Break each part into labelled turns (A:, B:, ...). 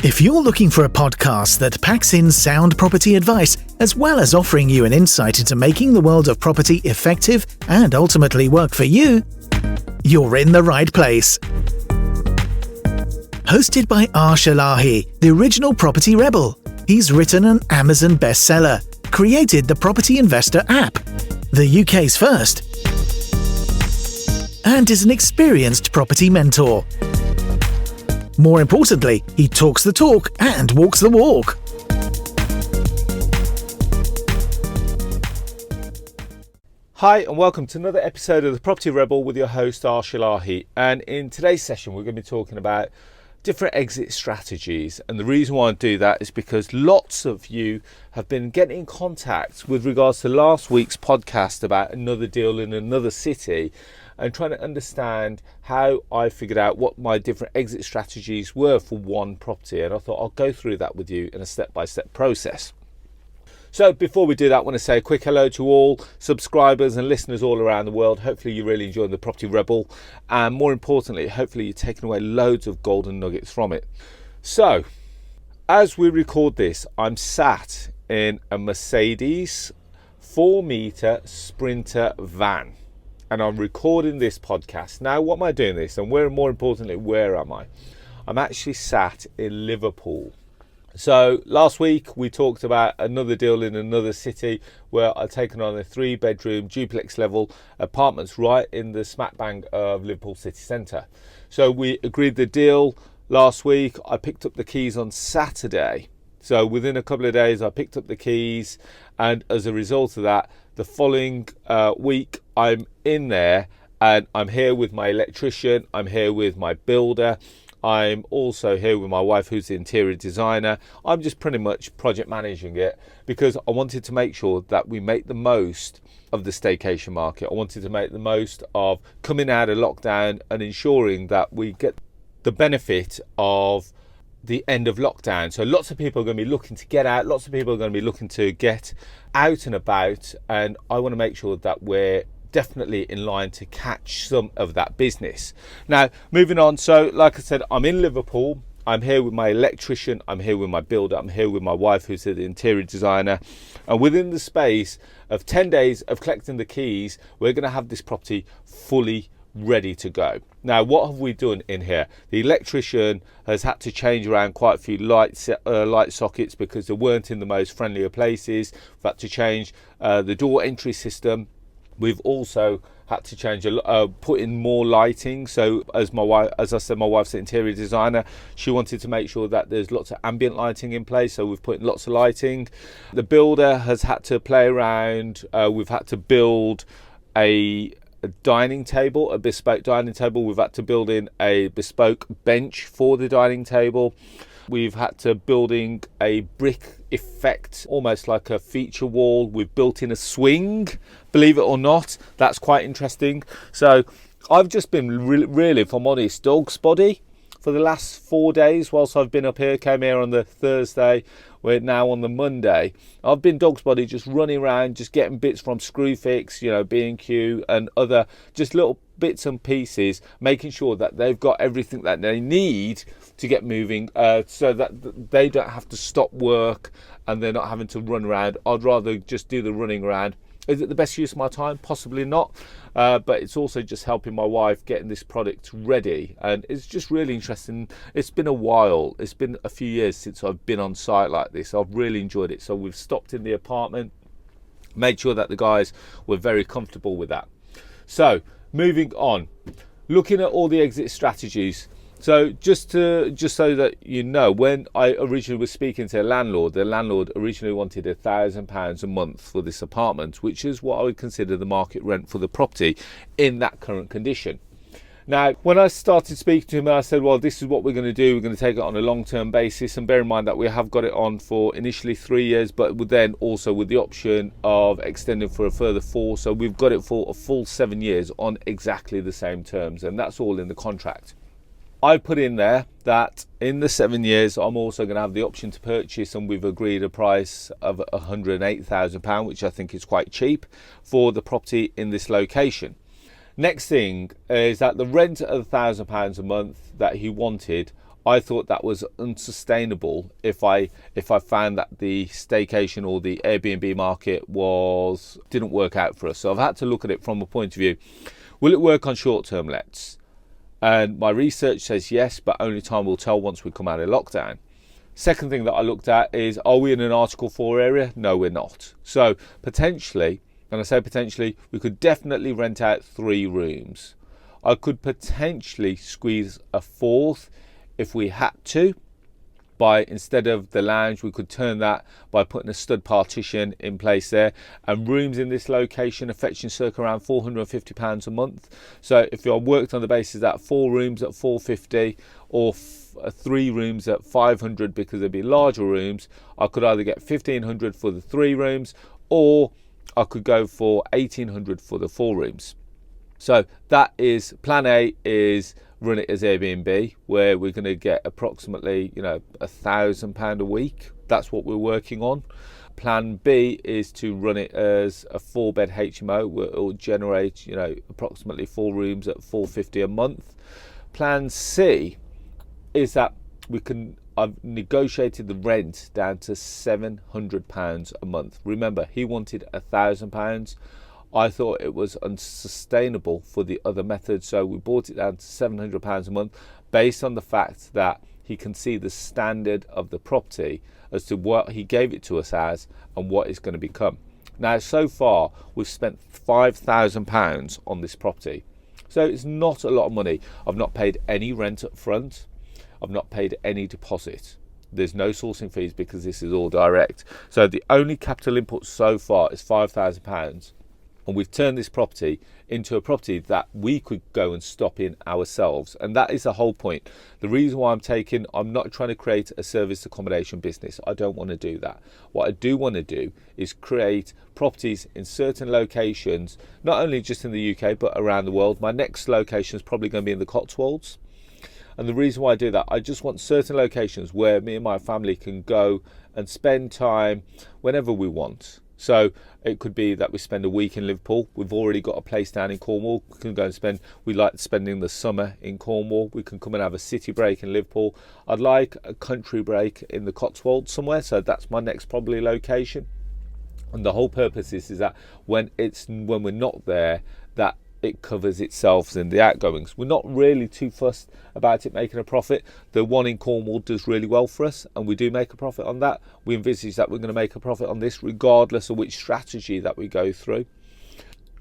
A: If you're looking for a podcast that packs in sound property advice, as well as offering you an insight into making the world of property effective and ultimately work for you, you're in the right place. Hosted by Arsh, the original property rebel. He's written an Amazon bestseller, created the Property Investor app, the UK's first, and is an experienced property mentor. More importantly, he talks the talk and walks the walk.
B: Hi and welcome to another episode of the Property Rebel with your host Arsh. And in today's session we're going to be talking about different exit strategies, and the reason why I do that is because lots of you have been getting in contact with regards to last week's podcast about another deal in another city and trying to understand how I figured out what my different exit strategies were for one property, and I thought I'll go through that with you in a step-by-step process. So before we do that, I want to say a quick hello to all subscribers and listeners all around the world. Hopefully you're really enjoying the Property Rebel, and more importantly, hopefully you're taking away loads of golden nuggets from it. So as we record this, I'm sat in a Mercedes 4-meter Sprinter van, and I'm recording this podcast. Now, what am I doing this? And more importantly, where am I? I'm actually sat in Liverpool. So last week we talked about another deal in another city where I'd taken on a 3-bedroom duplex level apartments right in the smack bang of Liverpool city centre. So we agreed the deal last week. I picked up the keys on Saturday. So within a couple of days I picked up the keys, and as a result of that, the following week I'm in there and I'm here with my electrician, I'm here with my builder, I'm also here with my wife who's the interior designer. I'm just pretty much project managing it because I wanted to make sure that we make the most of the staycation market. I wanted to make the most of coming out of lockdown and ensuring that we get the benefit of the end of lockdown. So lots of people are going to be looking to get out, lots of people are going to be looking to get out and about, and I want to make sure that we're definitely in line to catch some of that business. Now, moving on, so like I said, I'm in Liverpool. I'm here with my electrician, I'm here with my builder, I'm here with my wife who's the interior designer, and within the space of 10 days of collecting the keys, we're going to have this property fully ready to go. Now, what have we done in here? The electrician has had to change around quite a few light sockets because they weren't in the most friendlier places. We've had to change the door entry system. We've also had to change put in more lighting. So as I said, my wife's the interior designer. She wanted to make sure that there's lots of ambient lighting in place, so we've put in lots of lighting. The builder has had to play around. We've had to build a dining table, a bespoke dining table. We've had to build in a bespoke bench for the dining table. We've had to building a brick effect, almost like a feature wall. We've built in a swing, believe it or not. That's quite interesting. So I've just been really, if I'm honest, dog's body for the last 4 days whilst I've been up here. Came here on the Thursday, we're now on the Monday. I've been dog's body, just running around, just getting bits from Screwfix, B&Q and other just little bits and pieces, making sure that they've got everything that they need to get moving, so that they don't have to stop work and they're not having to run around. I'd rather just do the running around. Is it the best use of my time? Possibly not, but it's also just helping my wife getting this product ready, and it's just really interesting. It's been a while, it's been a few years since I've been on site like this. I've really enjoyed it. So we've stopped in the apartment, made sure that the guys were very comfortable with that. So moving on, looking at all the exit strategies. So just so that you know, when I originally was speaking to the landlord originally wanted £1,000 a month for this apartment, which is what I would consider the market rent for the property in that current condition. Now, when I started speaking to him, I said, well, this is what we're going to do. We're going to take it on a long-term basis, and bear in mind that we have got it on for initially 3 years, but then also with the option of extending for a further 4. So we've got it for a full 7 years on exactly the same terms, and that's all in the contract. I put in there that in the 7 years, I'm also going to have the option to purchase, and we've agreed a price of £108,000, which I think is quite cheap for the property in this location. Next thing is that the rent of £1,000 a month that he wanted, I thought that was unsustainable if I found that the staycation or the Airbnb market didn't work out for us. So I've had to look at it from a point of view, will it work on short-term lets? And my research says yes, but only time will tell once we come out of lockdown. Second thing that I looked at is, are we in an Article 4 area? No, we're not. So potentially, and I say potentially, we could definitely rent out 3 rooms. I could potentially squeeze a 4th if we had to. Instead of the lounge, we could turn that by putting a stud partition in place there. And rooms in this location are fetching circa around £450 a month. So if you worked on the basis that 4 rooms at £450 or 3 rooms at £500, because they'd be larger rooms, I could either get £1,500 for the 3 rooms, or I could go for £1,800 for the 4 rooms. So that is plan A, is run it as Airbnb, where we're going to get approximately, £1,000 a week. That's what we're working on. Plan B is to run it as a 4-bed HMO, where it will generate, approximately 4 rooms at £450 a month. Plan C is that I've negotiated the rent down to £700 a month. Remember, he wanted £1,000. I thought it was unsustainable for the other method, so we brought it down to £700 a month, based on the fact that he can see the standard of the property as to what he gave it to us as and what it's going to become. Now, so far, we've spent £5,000 on this property. So it's not a lot of money. I've not paid any rent up front. I've not paid any deposit. There's no sourcing fees because this is all direct. So the only capital input so far is £5,000. And we've turned this property into a property that we could go and stop in ourselves. And that is the whole point. The reason why I'm not trying to create a serviced accommodation business. I don't want to do that. What I do want to do is create properties in certain locations, not only just in the UK, but around the world. My next location is probably going to be in the Cotswolds. And the reason why I do that, I just want certain locations where me and my family can go and spend time whenever we want. So it could be that we spend a week in Liverpool. We've already got a place down in Cornwall. We can go and we like spending the summer in Cornwall. We can come and have a city break in Liverpool. I'd like a country break in the Cotswolds somewhere. So that's my next probably location. And the whole purpose is that when we're not there, that it covers itself in the outgoings. We're not really too fussed about it making a profit. The one in Cornwall does really well for us, and we do make a profit on that. We envisage that we're going to make a profit on this regardless of which strategy that we go through.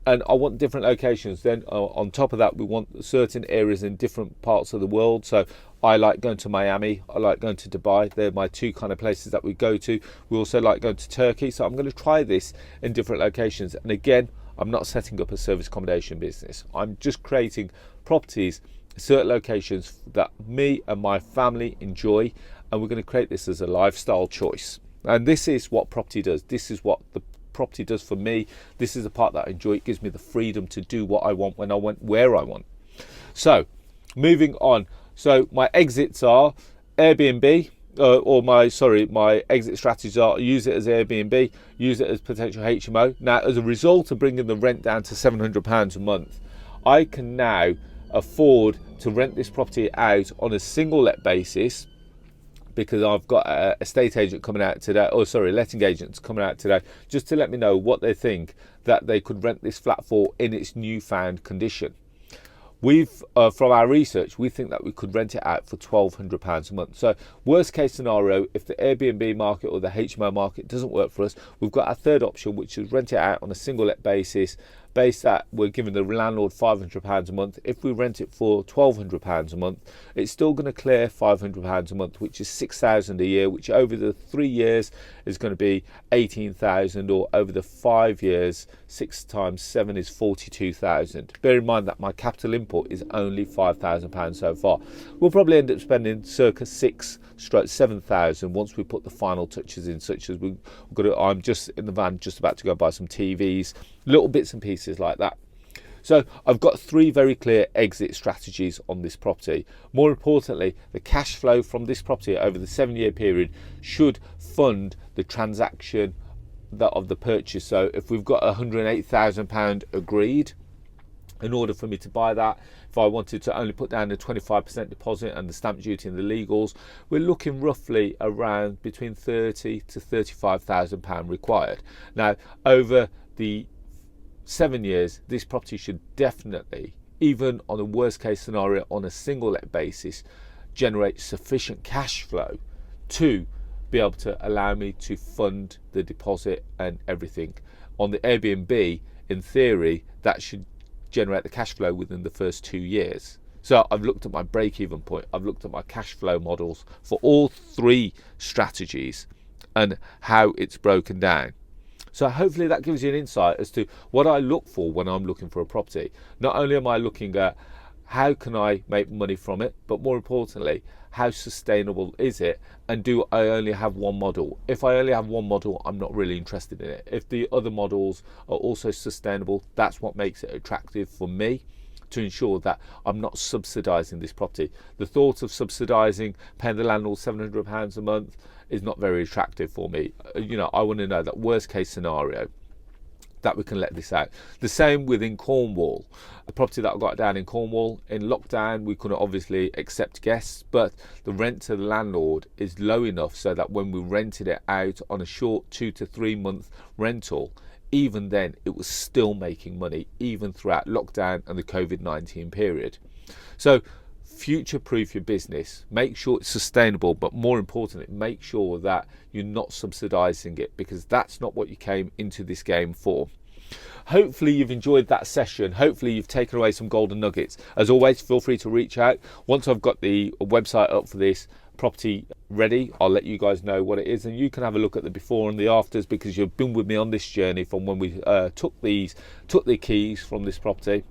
B: And I want different locations. Then on top of that, we want certain areas in different parts of the world. So I like going to Miami. I like going to Dubai. They're my 2 kind of places that we go to. We also like going to Turkey. So I'm going to try this in different locations. And again, I'm not setting up a service accommodation business. I'm just creating properties, certain locations that me and my family enjoy, and we're going to create this as a lifestyle choice. And this is what property does. This is what the property does for me. This is the part that I enjoy. It gives me the freedom to do what I want, when I want, where I want. So moving on. So my exits are Airbnb. My exit strategies are use it as Airbnb, use it as potential HMO. Now, as a result of bringing the rent down to £700 a month, I can now afford to rent this property out on a single let basis, because I've got a estate agent coming out today, letting agents coming out today, just to let me know what they think that they could rent this flat for in its newfound condition. From our research, we think that we could rent it out for £1,200 a month. So worst case scenario, if the Airbnb market or the HMO market doesn't work for us, we've got our third option, which is rent it out on a single let basis, based that we're giving the landlord £500 a month. If we rent it for £1,200 a month, it's still going to clear £500 a month, which is £6,000 a year, which over the 3 years is going to be £18,000, or over the 5 years, 6 times 7 is £42,000. Bear in mind that my capital input is only £5,000 so far. We'll probably end up spending circa £7,000 once we put the final touches in, such as I'm just in the van, just about to go buy some TVs, little bits and pieces like that. So I've got 3 very clear exit strategies on this property. More importantly, the cash flow from this property over the 7-year period should fund the transaction of the purchase. So if we've got £108,000 agreed, In order for me to buy that, if I wanted to only put down a 25% deposit and the stamp duty and the legals, we're looking roughly around between £30,000 to £35,000 required. Now, over the 7 years, this property should definitely, even on a worst case scenario on a single let basis, generate sufficient cash flow to be able to allow me to fund the deposit and everything. On the Airbnb, in theory, that should generate the cash flow within the first 2 years. So I've looked at my break-even point, I've looked at my cash flow models for all three strategies and how it's broken down. So hopefully that gives you an insight as to what I look for when I'm looking for a property. Not only am I looking at how can I make money from it, but more importantly, how sustainable is it, and do I only have one model? If I only have one model, I'm not really interested in it. If the other models are also sustainable, that's what makes it attractive for me, to ensure that I'm not subsidising this property. The thought of subsidising, paying the landlord £700 a month is not very attractive for me. I want to know that worst case scenario, that we can let this out. The same within Cornwall. The property that I got down in Cornwall, in lockdown, we couldn't obviously accept guests, but the rent to the landlord is low enough so that when we rented it out on a short 2 to 3 month rental, even then it was still making money, even throughout lockdown and the COVID-19 period. So future-proof your business, make sure it's sustainable, but more importantly, make sure that you're not subsidising it, because that's not what you came into this game for. Hopefully you've enjoyed that session. Hopefully you've taken away some golden nuggets. As always, feel free to reach out. Once I've got the website up for this property ready, I'll let you guys know what it is, and you can have a look at the before and the afters, because you've been with me on this journey from when we took the keys from this property.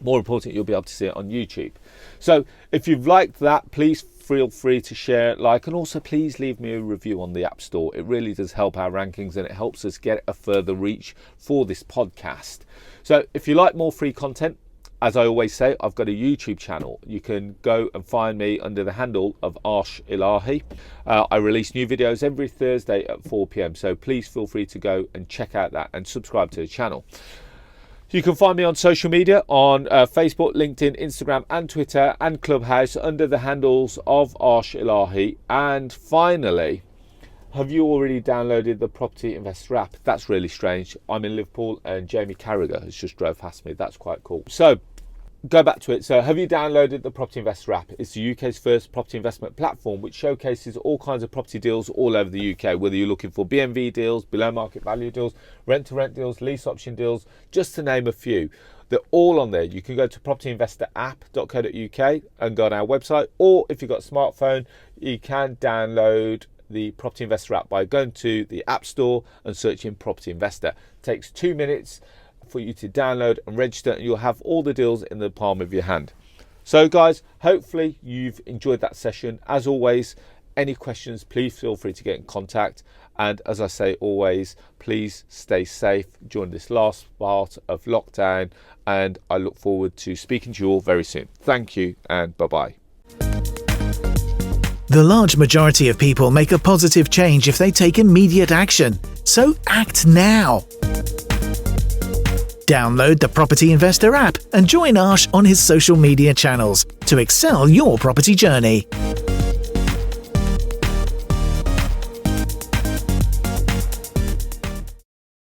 B: More important, you'll be able to see it on YouTube. So if you've liked that, please feel free to share, like, and also please leave me a review on the App Store. It really does help our rankings, and it helps us get a further reach for this podcast. So if you like more free content, as I always say, I've got a YouTube channel. You can go and find me under the handle of Arsh Ilahi. I release new videos every Thursday at 4 p.m. So please feel free to go and check out that and subscribe to the channel. You can find me on social media on Facebook, LinkedIn, Instagram and Twitter and Clubhouse under the handles of Arsh Ilahi. And finally, have you already downloaded the Property Investor app? That's really strange. I'm in Liverpool and Jamie Carragher has just drove past me. That's quite cool. So go back to it. So have you downloaded the Property Investor app? It's the UK's first property investment platform, which showcases all kinds of property deals all over the UK, whether you're looking for BMV deals, below market value deals, rent to rent deals, lease option deals, just to name a few. They're all on there. You can go to propertyinvestораpp.co.uk and go on our website, or if you've got a smartphone, you can download the Property Investor app by going to the App Store and searching Property Investor. It takes 2 minutes for you to download and register, and you'll have all the deals in the palm of your hand. So guys, hopefully you've enjoyed that session. As always, any questions, please feel free to get in contact, and as I say always, please stay safe during this last part of lockdown, and I look forward to speaking to you all very soon. Thank you and bye-bye.
A: The large majority of people make a positive change if they take immediate action. So act now. Download the Property Investor app and join Arsh on his social media channels to excel your property journey.